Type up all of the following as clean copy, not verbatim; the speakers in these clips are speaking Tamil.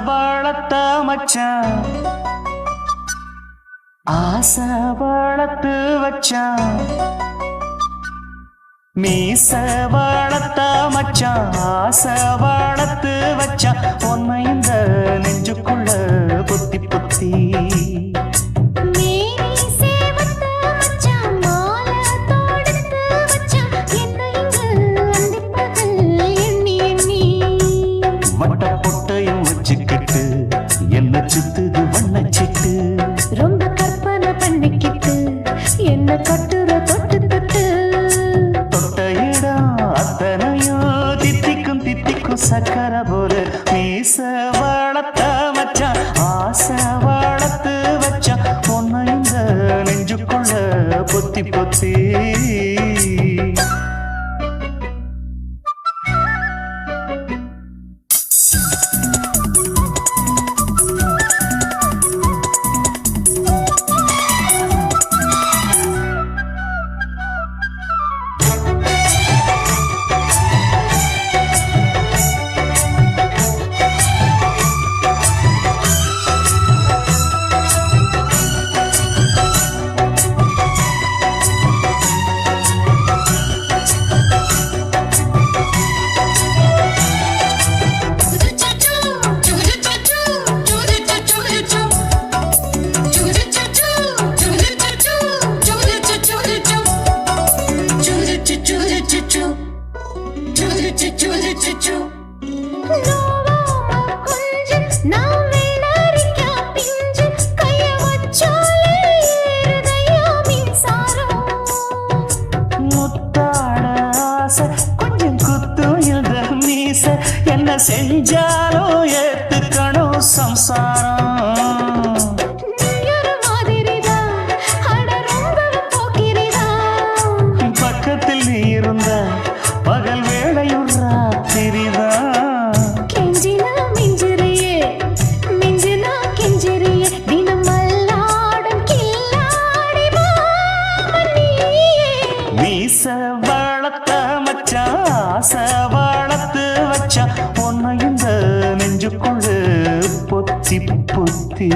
வளர்த்த மச்சான் ஆசை வளர்த்து வச்சான் மீச வளர்த்த மச்சான் ஆசை வளர்த்து வச்சான் உன்னை இந்த நெஞ்சுக்குள்ள பொத்தி பொத்தி என்ன சுத்துது வண்ணச்சிட்டு ரொம்ப கற்பனை பண்ணிக்கிட்டு என்ன கட்டுற தொட்டு தொட்டு தொட்ட இடம் அத்தனையோ தித்திக்கும் தித்திக்கும் சக்கர போல மீச வளர்த்த மச்சான் ஆசை வளர்த்து வச்சான் பொண்ணு இந்த நெஞ்சுக்குள்ள பொத்தி பொத்தி கொஞ்சம் குத்தும் இந்த மீச என்ன செஞ்சாலும் ஏத்துக்கணும் சம்சாரம் பக்கத்தில் நீ இருந்த பகல் வேளையும் ராத்திரிதான் கெஞ்சினா மிஞ்சிரியே மிஞ்சினா கெஞ்சிரியே தினம் மல்லாடும் கில்லாடி மாமணியே மீச வளர்த்த மச்சான் ஆசை வளர்த்து வச்சான் உன்னை இந்த நெஞ்சுக்குள்ள பொத்தி பொத்தி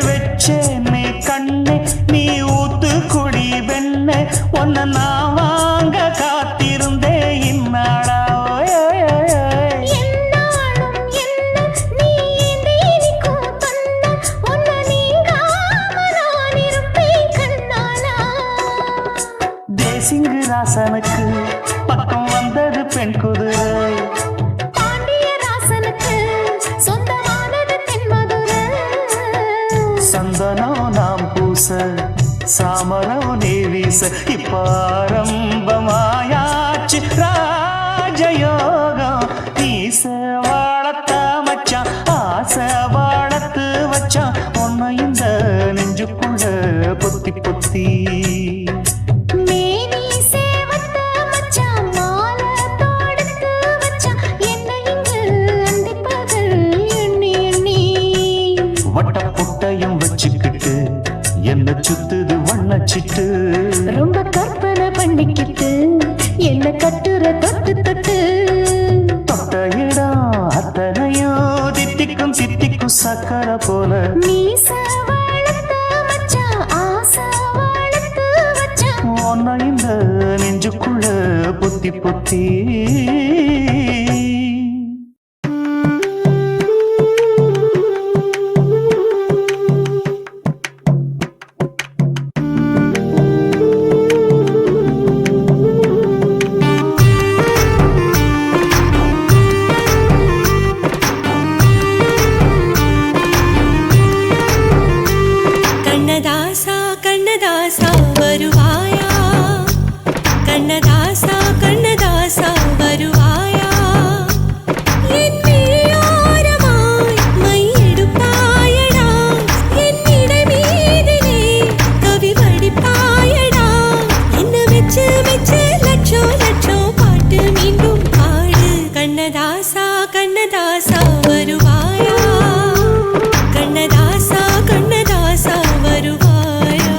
வெச்சேனே கண்ணே நீ ஊத்து குடி வெண்ணே உன்னை நான் வாங்க காத்திருந்தே இந்நாடா தேசிங்கு ராசனுக்கு பக்கம் வந்தது பெண் குதிரை சந்தனம் நாம் பூச சாமரம் நீ வீச இப்பாரம்பமாயாச்சு ராஜயோகம் நீச வளர்த்த மச்சான் ஆசை வளர்த்து வச்சான் உன்னை இந்த நெஞ்சுக்குள்ள பொத்தி பொத்தி வச்சுக்கிட்டு என்ன சுத்துது வண்ணச்சிட்டு ரொம்ப கற்பனை பண்ணிக்கிட்டு என்ன கட்டுற தொட்டு தொட்டு தொட்ட இடம் அத்தனையோ தித்திக்கும் தித்திக்கும் சக்கர போல மீச வளர்த்த மச்சான் ஆசை வளர்த்து வச்சான் உன்னை இந்த நெஞ்சுக்குள்ள பொத்தி பொத்தி கண்ணதாசா கண்ணதாசா வருவாயா கண்ணதாசா கண்ணதாசா வருவாயா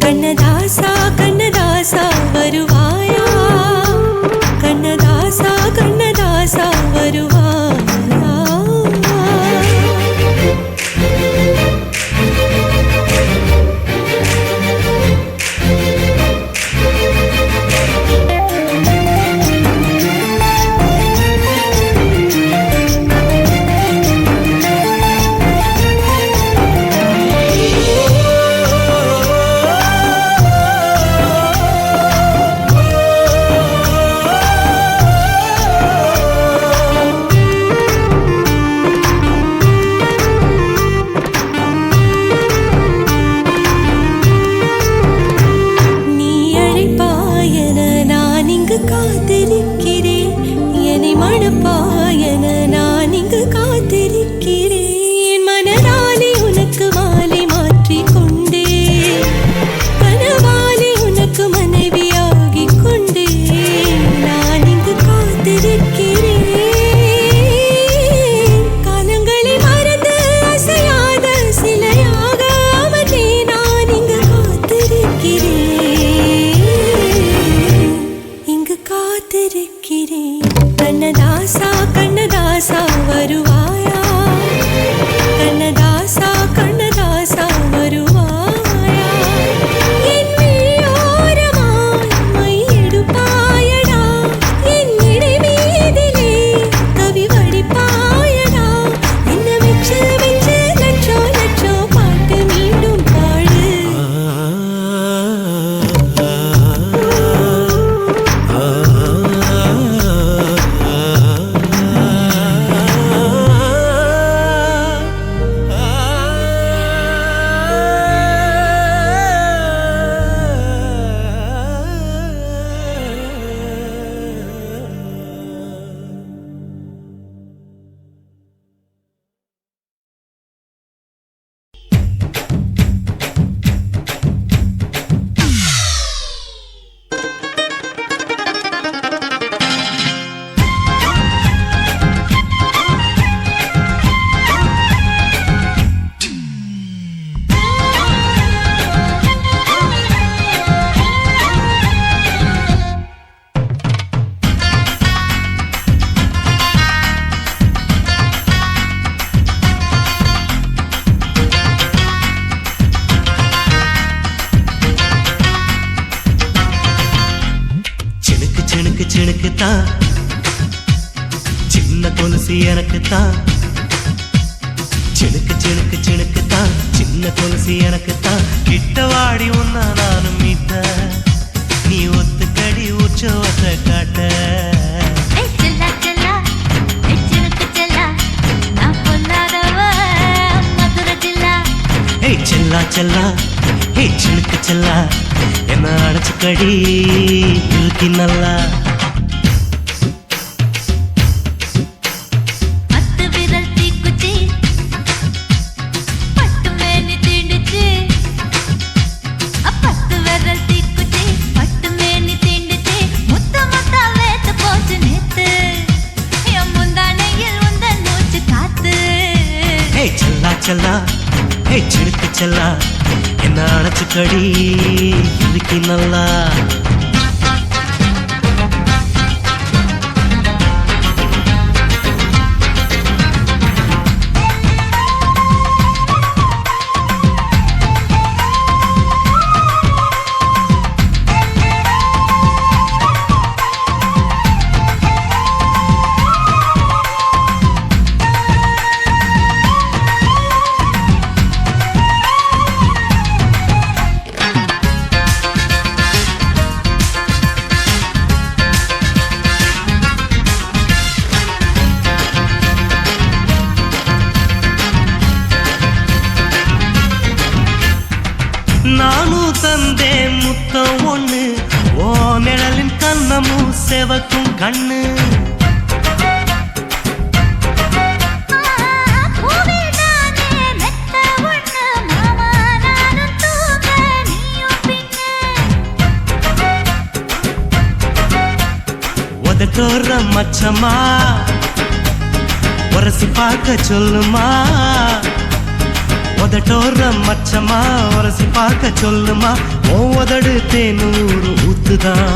கண்ணதாசா கண்ணதாசா வருவாயா கண்ணதாசா கண்ணதாசா வருவாயா கண்ணதாசா கண்ணதாசா வருவாயா கண்ணதாசா கண்ணதாசா வருவாயா என் விழியோரமாய் மை எடுப்பாயடா என் இடை மீதிலே கவி வடிப்பாயடா என்ன வெச்சு வெச்சு லட்சோ லட்சோ பாட்டு மீண்டும் பாடு சினுக்குத்தான் சின்ன கொலுசு எனக்குத்தான் சினுக்கு சினுக்கு சினுக்குத்தான் சின்ன கொலுசு எனக்குத்தான் கிட்ட வாடி உன்னா நானும் மீட்ட நீ ஒத்துக்கடி உற்சவத்தை காட்ட செல்லா செல்லா ஹே சினுக்கு செல்லா என்ன அடைச்சுக்கடி இருக்கு நல்லா போச்சு நேத்து என் முந்தானையில் உந்தன் மூச்சு காத்து செல்லா ஹே சிலுக்கு செல்லா என்ன அணைச்சுக்கடி இதுக்கு நல்லா நானும் தந்தேன் முத்தம் ஒண்ணு ஓ நிழலின் கண்ணமும் செவக்கும் கண்ணு உதட்டோர மச்சமா உரசி பார்க்க சொல்லுமா உதட்டோர மச்சமா உரசி பார்க்க சொல்லுமா ஓ உதடு தேனூறு ஊத்துதான்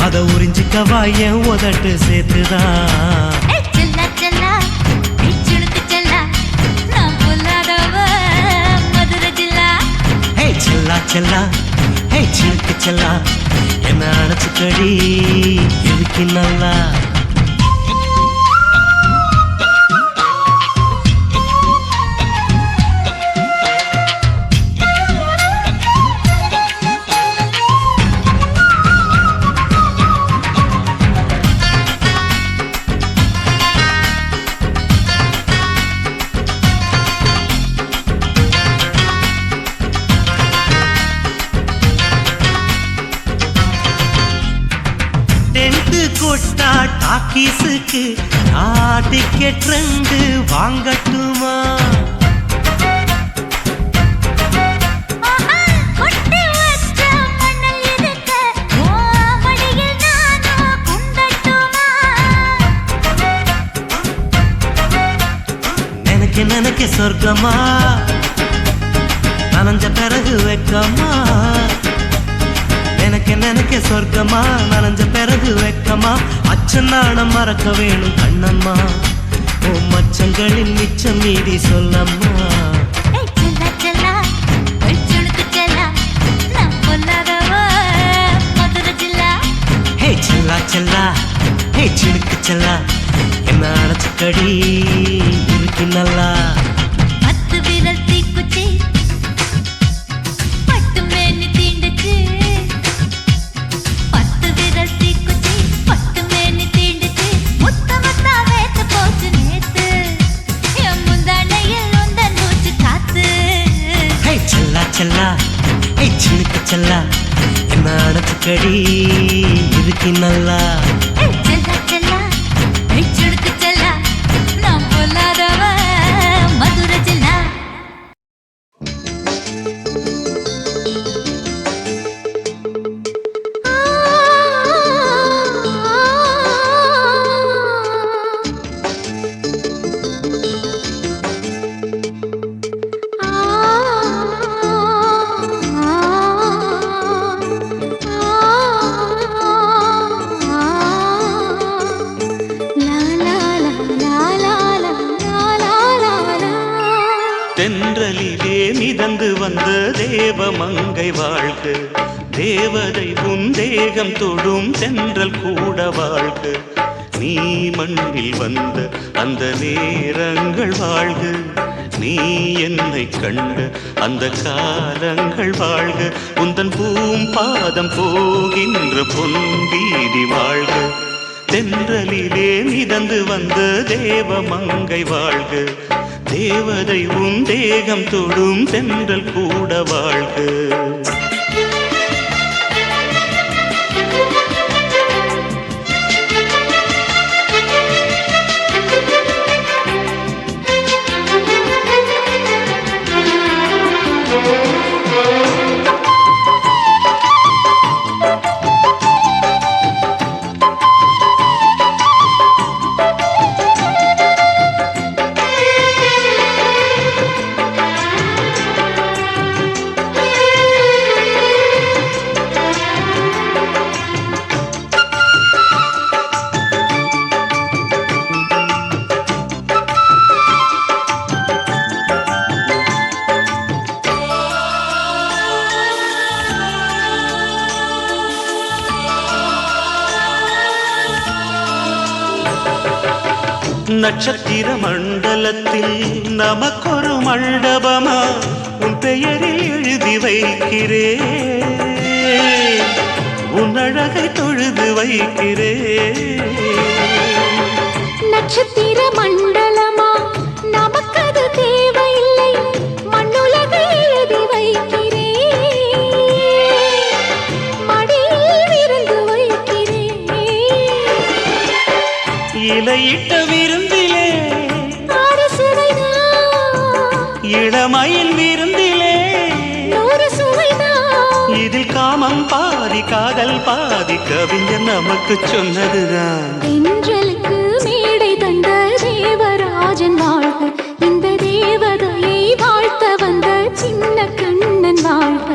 அத உறிஞ்சிக்கவா என் உதட்டு சேர்த்துதான் செல்லா செல்லா ஹே சிலுக்கு செல்லா என்ன அணைச்சுக்கடி இதுக்கு நல்லா கொட்டா டாக்கீஸுக்கு டிக்கெட் 2 வாங்கட்டுமா நினைக்க சொர்க்கமா நனைஞ்ச பிறகு வெக்கமா நினைக்க சொர்க்கமா நனைஞ்ச பிறகு வெக்கமா அச்சநாணம் மறக்க வேணும் கண்ணம்மா ஓ மச்சங்களின் மிச்சம் மீதி சொல்லம்மா ஹே செல்லா செல்லா ஹே சிலுக்கு செல்லா என்ன அணைச்சுக்கடி இருக்கு நல்லா செல்லா ஹே சிலுக்கு செல்லா என்ன அணைச்சுக்கடி இதுக்கு நல்லா தென்றலிலே மிதந்து வந்த தேவமங்கை வாழ்க தேவதை உன் தேகம் தொடும் தென்றல் கூட வாழ்க நீ மண்ணில் வந்த அந்த நேரங்கள் வாழ்க நீ என்னை கண்ட அந்த காலங்கள் வாழ்க உந்தன் பூம்பாதம் போகின்ற பொன் வீதி வாழ்க தென்றலிலே மிதந்து வந்த தேவமங்கை வாழ்க தேவதை உன் தேகம் தொடும் தென்றல் கூட வாழ்க நட்சத்திர மண்டலத்தில் நமக்கொரு மண்டபமா உன் பெயரில் எழுதி வைக்கிறேன், உன் அழகை தொழுது வைக்கிறேன். நட்சத்திர மண்டலமா நமக்கது தேவையில்லை, மண்ணுலகை எழுதி வைக்கிறேன், மடியில் விருந்து வைக்கிறேன். இலையிட்ட விருந்திலே இளமயில் விருந்திலே நூறு சுவைதான். இதில் காமம் பாதி காதல் பாதி கவிஞர் நமக்கு சொன்னதுதான். தென்றலுக்கு மேடை தந்த தேவராஜன் வாழ்க, இந்த தேவதையை வாழ்த்த வந்த சின்ன கண்ணன் வாழ்க.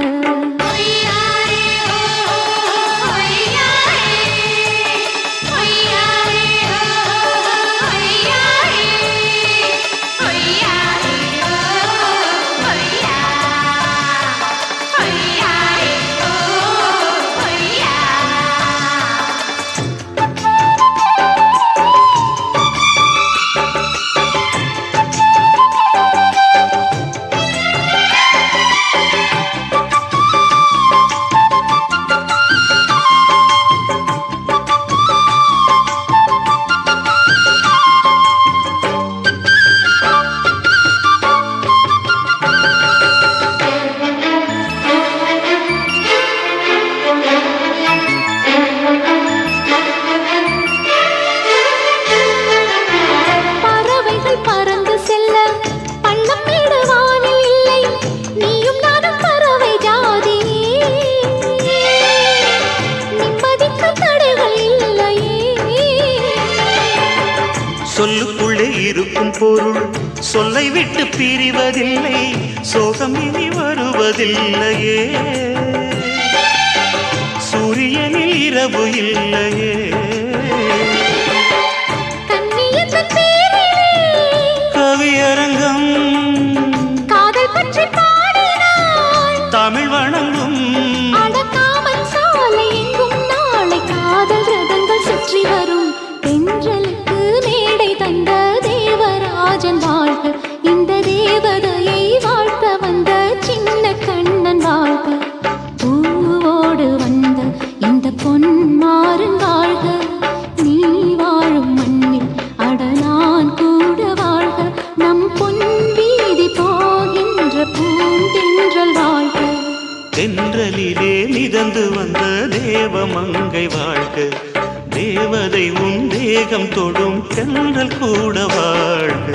சொல்லுக்குள்ளே இருக்கும் பொருள் சொல்லை விட்டு பிரிவதில்லை, சோகம் இனி வருவதில்லையே, சூரியனில் இரவு இல்லையே. கவியரங்கம் காதல் பற்றி பாடினாள், தமிழ் வணங்கும் அடக்காமல் சாலை எங்கும் நாளை காதல் ரதங்கள் சுற்றி வரும். தென்றலுக்கு மேடை தந்த தேவராஜன் வாழ்க, இந்த தேவதையை வாழ்த்த வந்த சின்ன கண்ணன் வாழ்க. பூவோடு வந்த இந்த பொன்மாறன் வாழ்க, நீ வாழும் மண்ணில் அட நான் கூட வாழ்க, நம் பொன் வீதி போகின்ற பூந்தென்றல் வாழ்க. தென்றலிலே மிதந்து வந்த தேவமங்கை வாழ்க, தேவதை உன் தேகம் தொடும் தென்றல் கூட வாழ்க.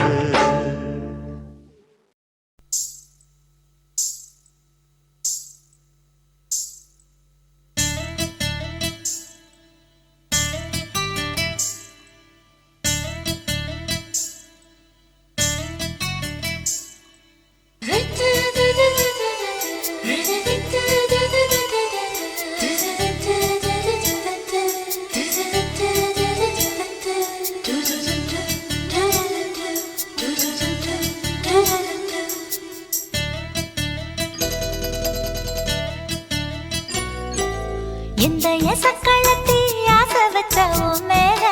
எந்த எசக்களத்தி ஆசை வச்ச உன் மேல,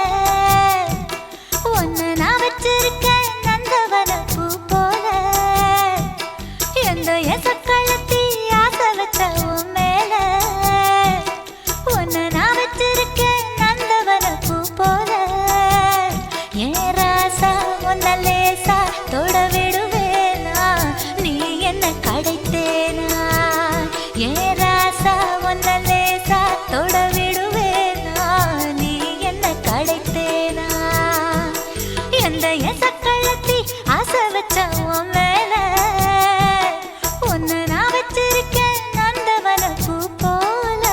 ஒன்னு நான் வச்சிருக்கேன் நந்தவன பூ போல. எந்த எசக்களத்தி ஆசை வச்ச உன் மேல, ஒன்னு நான் வச்சிருக்கேன் நந்தவன பூ போல. ஏன் ராசா உன்ன லேசா தொட விடுவேனா, நீ என்ன கடைத்தேனா. ஏன் ராசா உன்ன லேசா தொட விடுவேனா, நீ என்ன கடைத்தேனா. எந்த எசக்களத்தி ஆசை வச்ச உன் மேல, ஒன்னு நான் வச்சிருக்கேன் நந்தவன பூ போல.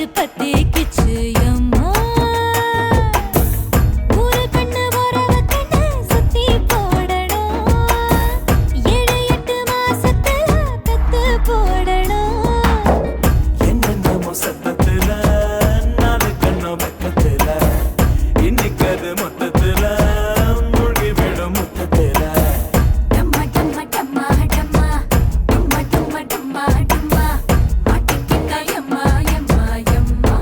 நெஞ்சு பத்திக்கிச்சு அம்மா ஒரு கண்ணு உறவ கண்ணு சுத்தி போடணும் 7-8 மாசத்துல பெத்து போடணும் என்னென்னமோ சத்தத்துல நாலு கண்ணோ வெக்கத்துல இன்னைக்கு அது மொத்தத்துல மூழ்கி விடும் மொத்தத்துல டம்மா டம்மா டம்மா டம்மா டம்மா டம்மா டம்மா டம்மா மாட்டிக்கிட்ட எம்மா எம்மா எம்மா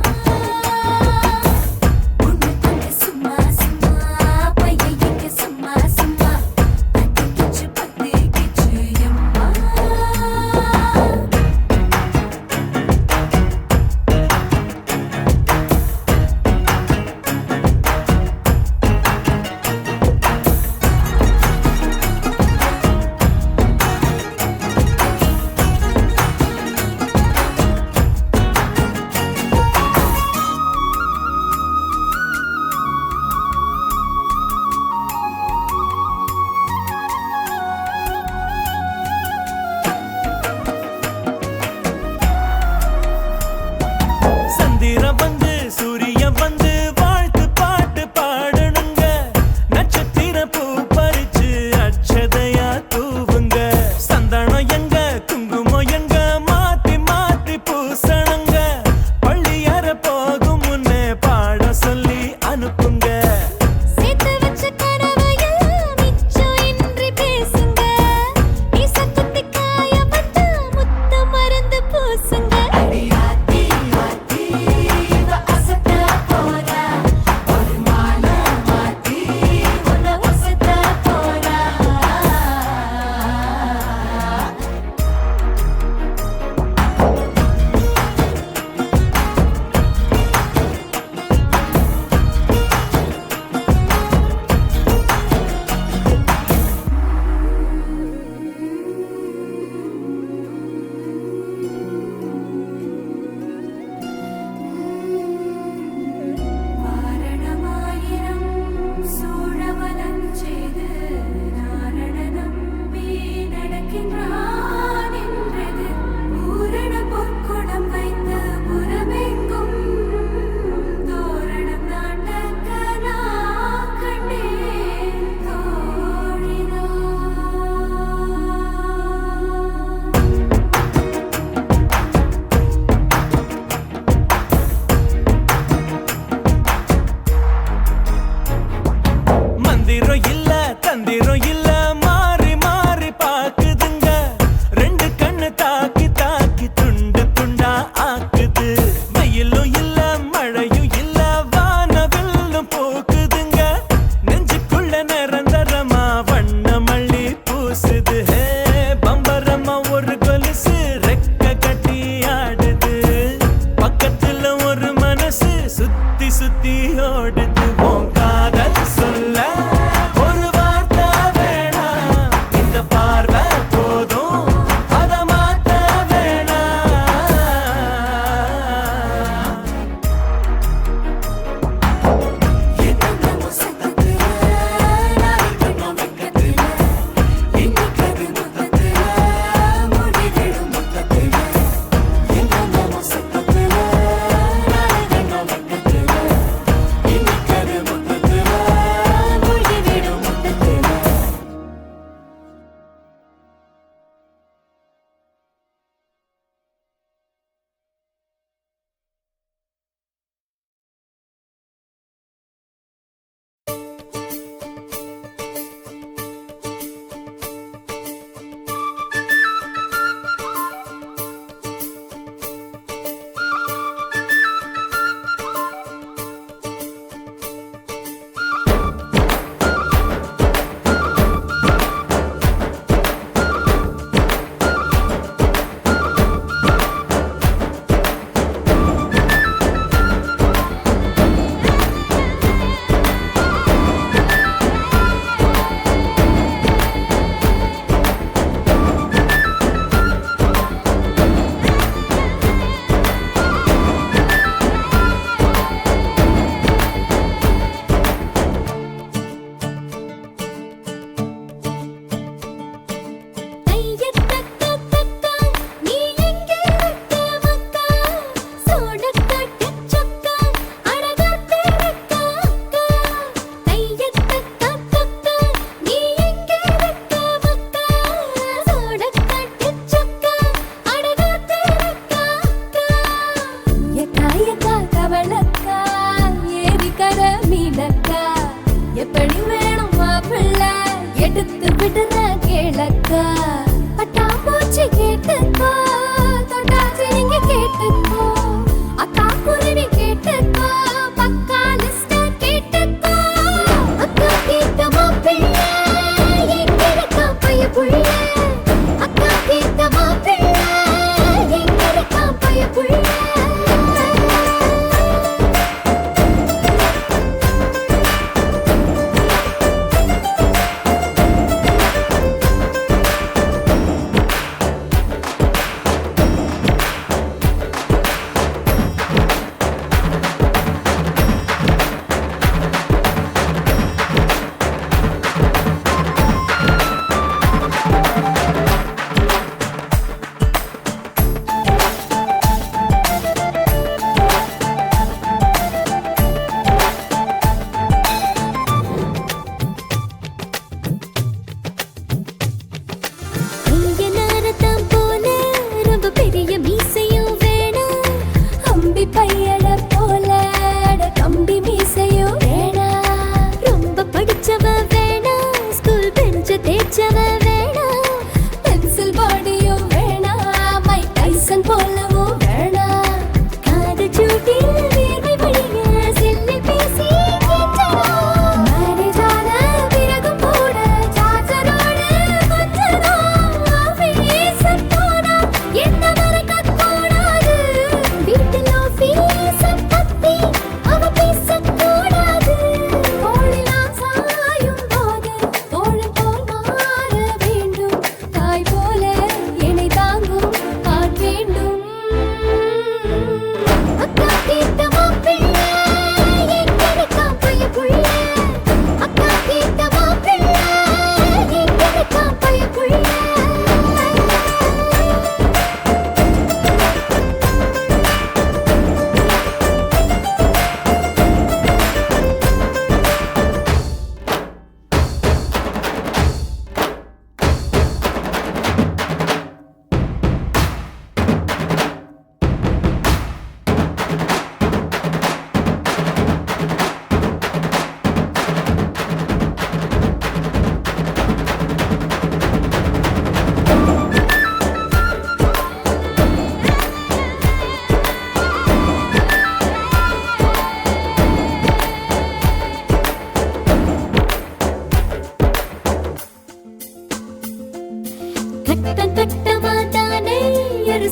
தாவணி வேணும் மாப்பிள்ள எடுத்து விடுற கேளக்கா பட்டாம்பூச்சி கேட்டுக்கோ தொட்டாச்சி நீங்க கேட்டுக்கோ அக்கா குருவி கேட்டுக்கோ பக்கா லிஸ்ட கேட்டுக்கோ அக்கா கேட்ட மாப்பிள்ள எங்க இருக்கா பைய புள்ள அக்கா கேட்ட மாப்பிள்ள எங்க இருக்கா பைய புள்ள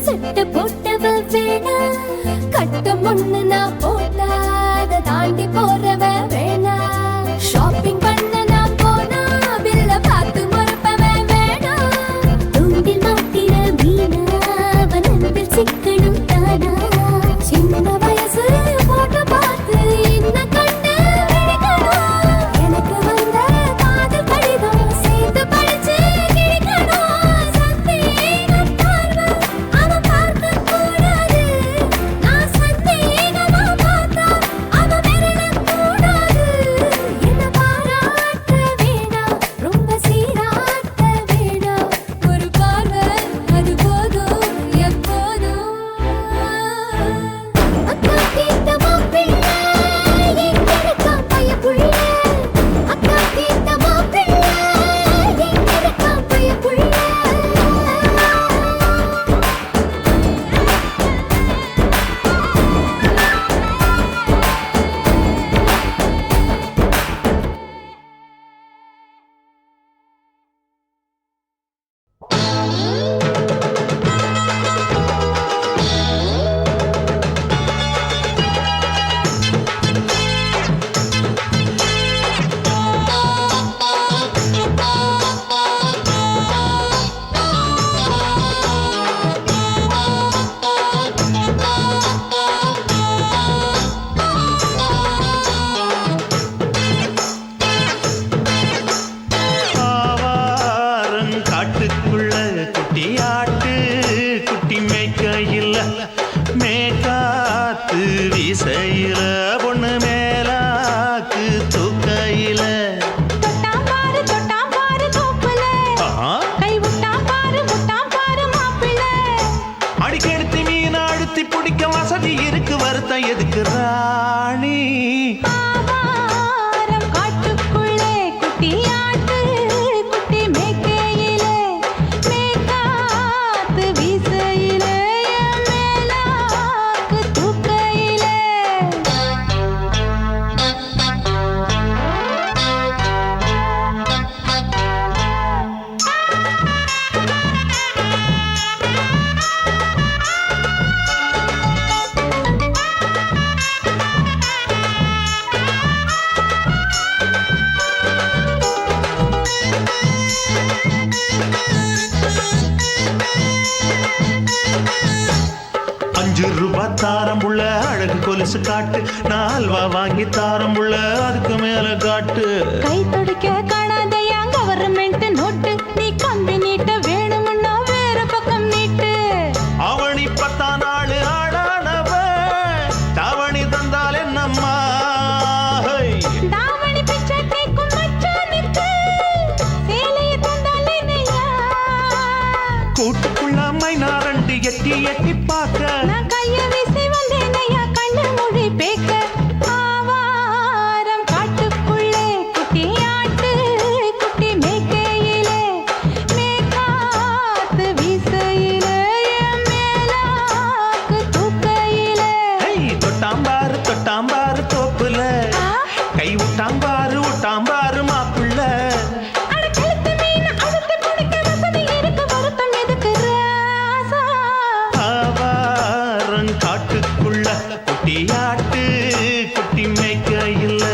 சட்டை போட்டவ வேணா கட்டம் ஒண்ணு நான் போட்டா அதை தாண்டி போறவ வேணா ஷாப்பிங் பண்ண நான் போனா பில்ல பார்த்து மறப்பவ வேணா தூண்டில் மாட்டிர மீனா வனத்தில் சிக்கணும் தானா சின்ன வயசு போட்டோ பார்த்து என்ன கண்டு விழிக்கணும் எனக்கு வந்த காதல் கடிதம் சேர்த்து படிச்சு கிழிக்கணும் சந்தேகம் பார்வை அவன் பார்க்க கூடாது நான் சந்தேகமா பார்த்தா அவன் விரல கூடாது என்ன பாராட்ட வேணாம் ரொம்ப சீராட்ட வேணாம் ஒரு பார்வை அது போதும் எப்போதும் அக்கா கேட்ட மாப்பிள்ள எங்க இருக்கா பைய புள்ள அக்கா கேட்ட மாப்பிள்ள எங்க இருக்கா பைய புள்ள ஆவாரம் காட்டுக்குள்ள குட்டி ஆட்டு குட்டி மேய்க்கையில் மேற்காத்து வீசையில பொண்ணு மேலாக்கு தூக்கையில தொட்டாம் பாரு தோப்புல கை விட்டாம் பாரு மாப்பிள்ள அடிக்கெடுத்து மீன் அழுத்தி பிடிக்க வசதி இருக்கு வருத்தம் எதுக்கு ராணி ஆவாரம் காட்டுக்குள்ள கொலுசு காட்டு, நான் அல்வா வாங்கி தாரம் உள்ள அதுக்கு மேல காட்டு. கை துடிக்க காணாதையா கவர்மெண்ட் நோட்டு, நீ கம்பி நீட்ட வேணும்னா வேற பக்கம் நீட்டு. அவனி 10 நாள் ஆடானவ தாவணி தந்தால் என்னம்மா? தாவணி பிச்சை கேக்கும் மச்சானுக்கு சேலையை தந்தால் என்னையா? கூட்டுக்குள்ள மைனா ரெண்டு எட்டி எட்டி பார்க்க, நான் கைய வீசி வந்தேனையா கண்ணு மொழி பேக்க. ஆவாரம் காட்டுக்குள்ளே குட்டி ஆட்டு குட்டி மேய்க்கையிலே, மேற்காத்து வீசையிலே, என் மேலாக்கு தூக்கையிலே. தொட்டாம்பாரு தோப்புல, கை விட்டாம்பாரு மாப்பிள்ள. அட கழுத்து மீன் அழுத்து பிடிக்க வசதி இருக்கு, வருத்தம் எதுக்கு ராசா? ஆவாரம் காட்டுக்குள்ள குட்டியாட்டு குட்டி மேய்க்கையில,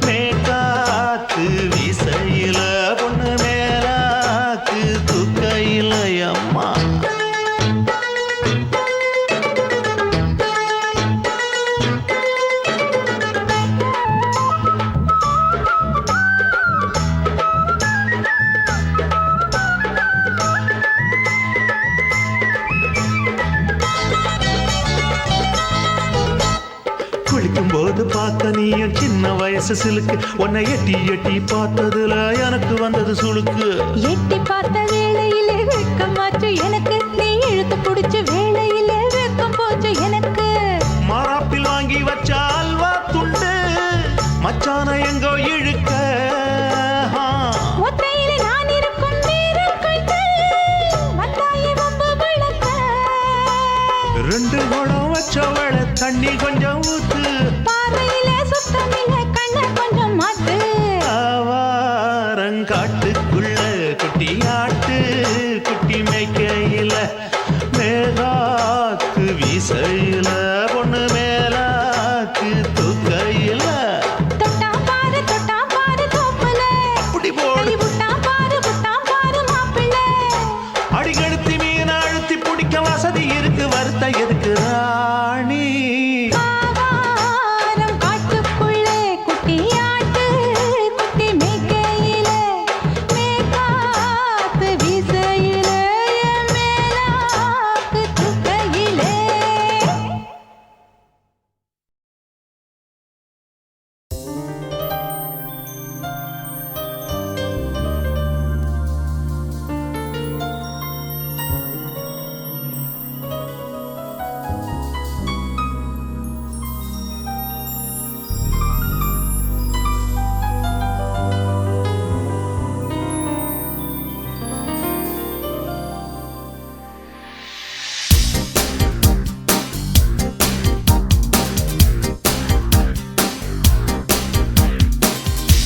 மேற்காத்து வீசையில, பொண்ணு மேலாக்கு தூக்கையில அம்மா. குளிக்கும் போது பார்க்க நீயும் சின்ன வயசு சிலுக்கு, உன்னை எட்டி எட்டி பார்த்ததுல எனக்கு வந்தது சுளுக்கு. எட்டி பார்த்த வேளையிலே வெட்கமாச்சு எனக்கு, நீ இழுத்து பிடிச்ச வேளையிலே வெட்கம் போச்சு எனக்கு. மாறாப்பில் வாங்கி வச்ச அல்வா துண்டு மச்சான எங்கோ இழுக்க. ஒத்தையிலே நான் இருக்கும் நேரம் கண்டு வந்தாயே வம்பு விளக்க. 2 குடம் வச்சவள தண்ணி கொஞ்சம் ஊத்து, பார்வையிலே சுத்தமில்லை கண்ண கொஞ்சம் மாத்து. ஆவாரங்காட்டுக்குள்ள குட்டியாட்டு குட்டி மேய்க்கையில, மேலாக்கு வீசையில, பொண்ணு மேலாக்கு தூக்கையில. தொட்டாம் பாரு தோப்புல, அப்படி போடு. கை விட்டாம் பாரு மாப்பிள்ளை. அடிக்கடுத்தி மீன் அழுத்தி பிடிக்க வசதி இருக்கு, வருத்த எதுக்கு ராணி? ஆவாரம் காட்டுக்குள்ளே குட்டி ஆட்டு குட்டி மேய்க்கையிலே, மேற்காத்து வீசையிலே, என் மேலாக்கு தூக்கையிலே.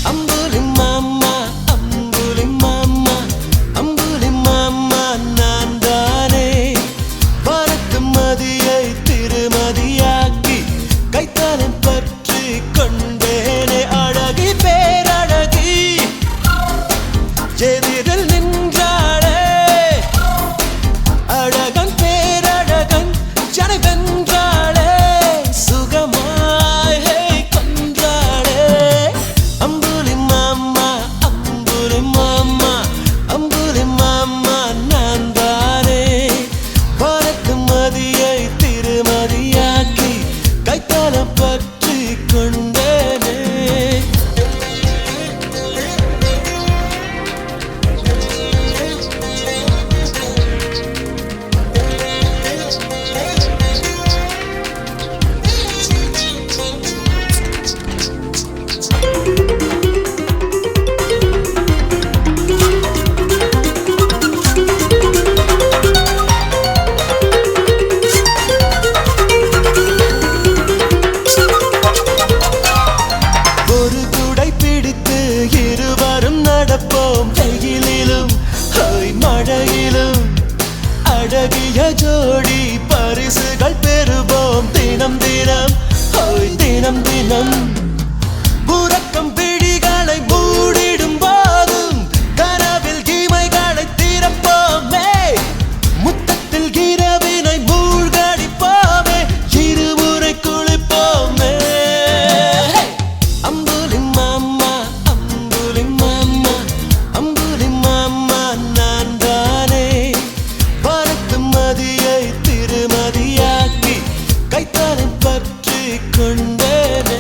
அம்புலி மாமா அம்புலி மாமா அம்புலி மாமா நான் தானே, பறக்கு மதியை திருமதியாக்கி கைத்தாளம் பற்றி கொண்டேனே. அழகி பேரழகி எதிரில் நின்றாளே, அழகன் பேரழகன் ஜனை வென்றாளே, சுகமாய் கொன்றாளே. அம்புலி மாமா அம்புலி மாமா அம்புலி மாமா நான் தானே, பறக்கு மதியை திருமதியாக்கி கைத்தாளம் பற்றி கொண்டேனே. ஒரு குடை பிடித்து இருவரும் நடப்போம், வெயிலிலும் மழையிலும் அழகிய ஜோடி பரிசுகள் பெறுவோம். தினம் தினம் தினம் தினம் உறக்கம் பிடிகளை மூடிடும் போதும் கனவில் இமைகளை திறப்போமே, முத்தத்தில் இரவினை மூழ்கடிப்போமே, இருமுறை குளிப்போம். கொண்டேனே.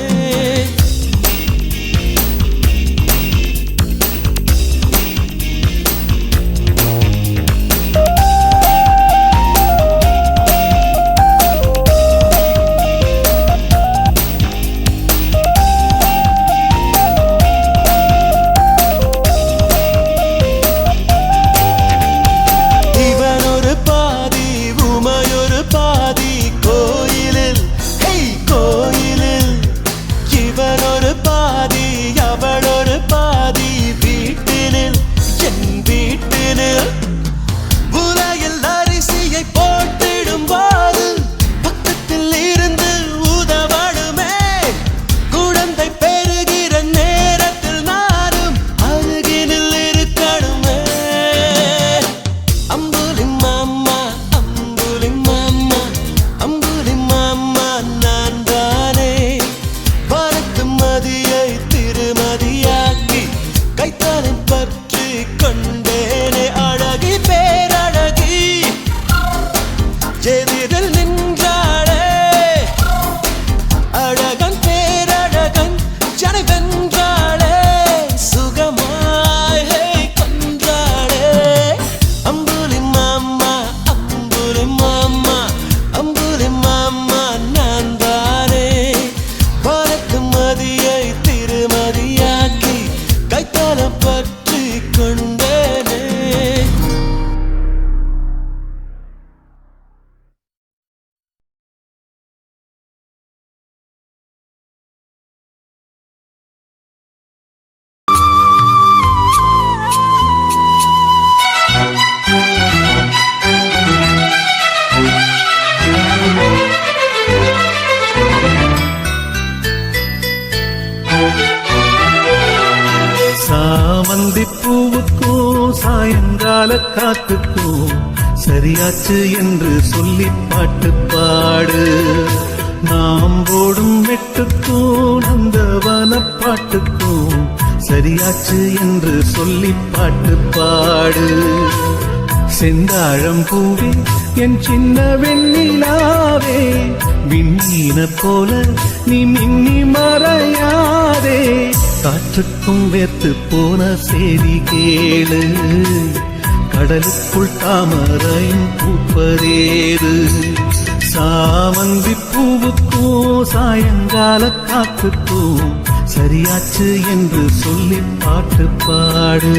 சாமந்திப்பூவுக்கும் சாயங்கால காத்துக்கும் சரியாச்சு என்று சொல்லி பாட்டு பாடு. நாம் போடும் வெட்டுக்கும் நந்தவன பாட்டுக்கும் சரியாச்சு என்று சொல்லி பாட்டு பாடு. செந்தாழம் பூவே என் சின்ன வெண்ணிலாவே, விண்ணீன போல நீ மின்னி மறையாதே. காற்றுக்கும் வேர்த்து போன செய்தி கேளு, கடலுக்குள் தாமரையும் பூப்பதேது. சாமந்தி பூவுக்கும் சாயங்கால காத்துக்கும் சரியாச்சு என்று சொல்லி பாட்டு பாடு.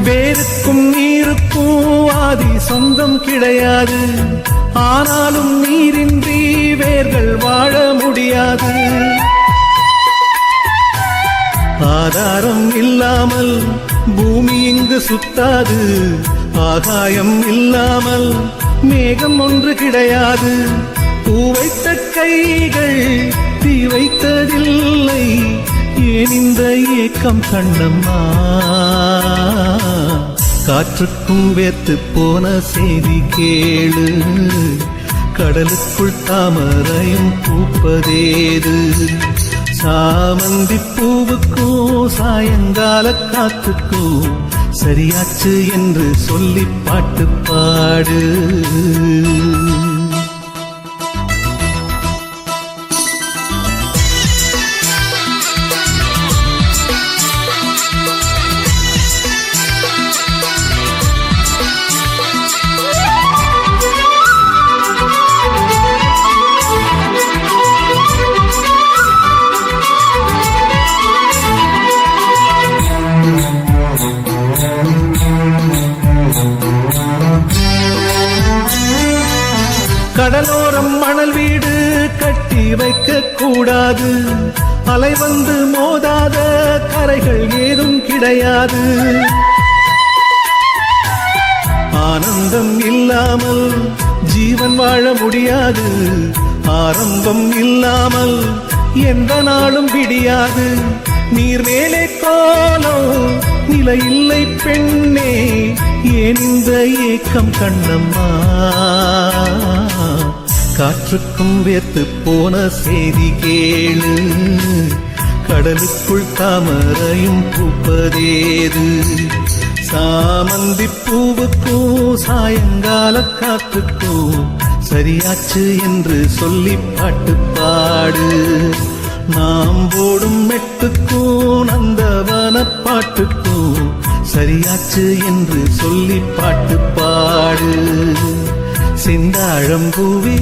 வேருக்கும் நீருக்கும் ஆதி சொந்தம் கிடையாது, ஆனாலும் நீரின்றி வேர்கள் வாழ முடியாது. ஆதாரம் இல்லாமல் பூமி இங்கு சுத்தாது, ஆகாயம் இல்லாமல் மேகம் ஒன்று கிடையாது. பூ வைத்த கைகள் தீ வைத்ததில்லை, ஏன் இந்த ஏக்கம் கண்ணம்மா? காற்றுக்கும் வேத்து போன செய்தி கேளு, கடலுக்குள் தாமரையும் பூப்பதேது. சாமந்தி பூவுக்கும் சாயங்கால காத்துக்கும் சரியாச்சு என்று சொல்லி பாட்டு பாடு. கடலோரம் மணல் வீடு கட்டி வைக்க கூடாது, அலை வந்து மோதாத கரைகள் ஏதும் கிடையாது. ஆனந்தம் இல்லாமல் ஜீவன் வாழ முடியாது, ஆரம்பம் இல்லாமல் எந்த நாளும் விடியாது. நீர் மேலே கோலம் நிலையில்லை பெண்ணே, ஏன் இந்த ஏக்கம் கண்ணம்மா? காற்றுக்கும் வேத்து போன செய்தி கேளு, கடலுக்குள் தாமரையும் பூப்பதேது. சாமந்தி பூவுக்கும் சாயங்கால காத்துக்கும் சரியாச்சு என்று சொல்லி பாட்டு பாடு. நாம் போடும் மெட்டுக்கும் நந்தவன பாட்டுக்கும் சரியாச்சு என்று சொல்லி பாட்டு பாடு. செந்தாழம்பூவே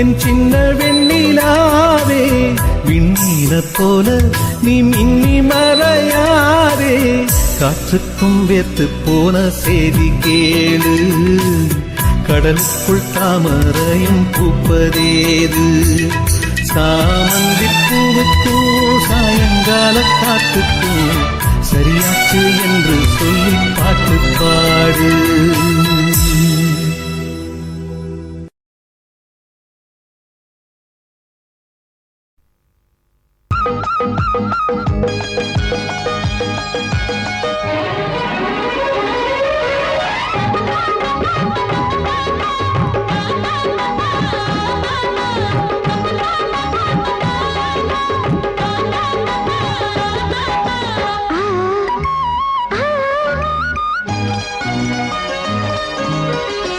என் சின்ன வெண்ணிலாவே, விண்ணீல போல நீ மின்னி மறையாதே. காற்றுக்கும் வேத்து போன செய்தி கேளு, கடலுக்குள் தாமரையும் பூப்பதேது. சாமந்தி பூவுக்கும் சாயங்கால காத்துக்கும் சரியாச்சு என்று சொல்லி பாட்டு பாடு.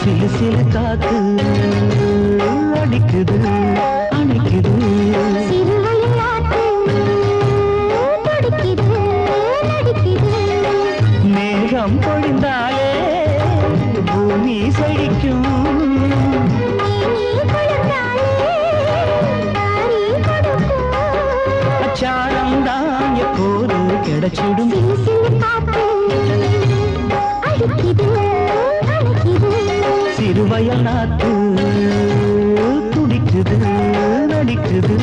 சிலு சிலு காத்து அடிக்குது அணைக்குது, மேகம் பொழிந்தாலே பூமி செழிக்கும். அச்சாரம் தான் எப்போது கிடைச்சிடும். சிறுவயல் நாத்து துடிக்குது நடிக்குது. சிறுவயல் நாத்து துடிக்குது நடிக்குது.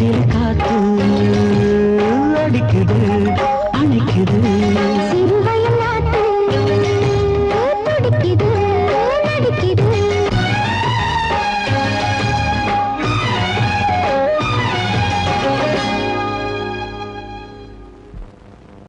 நெஞ்சில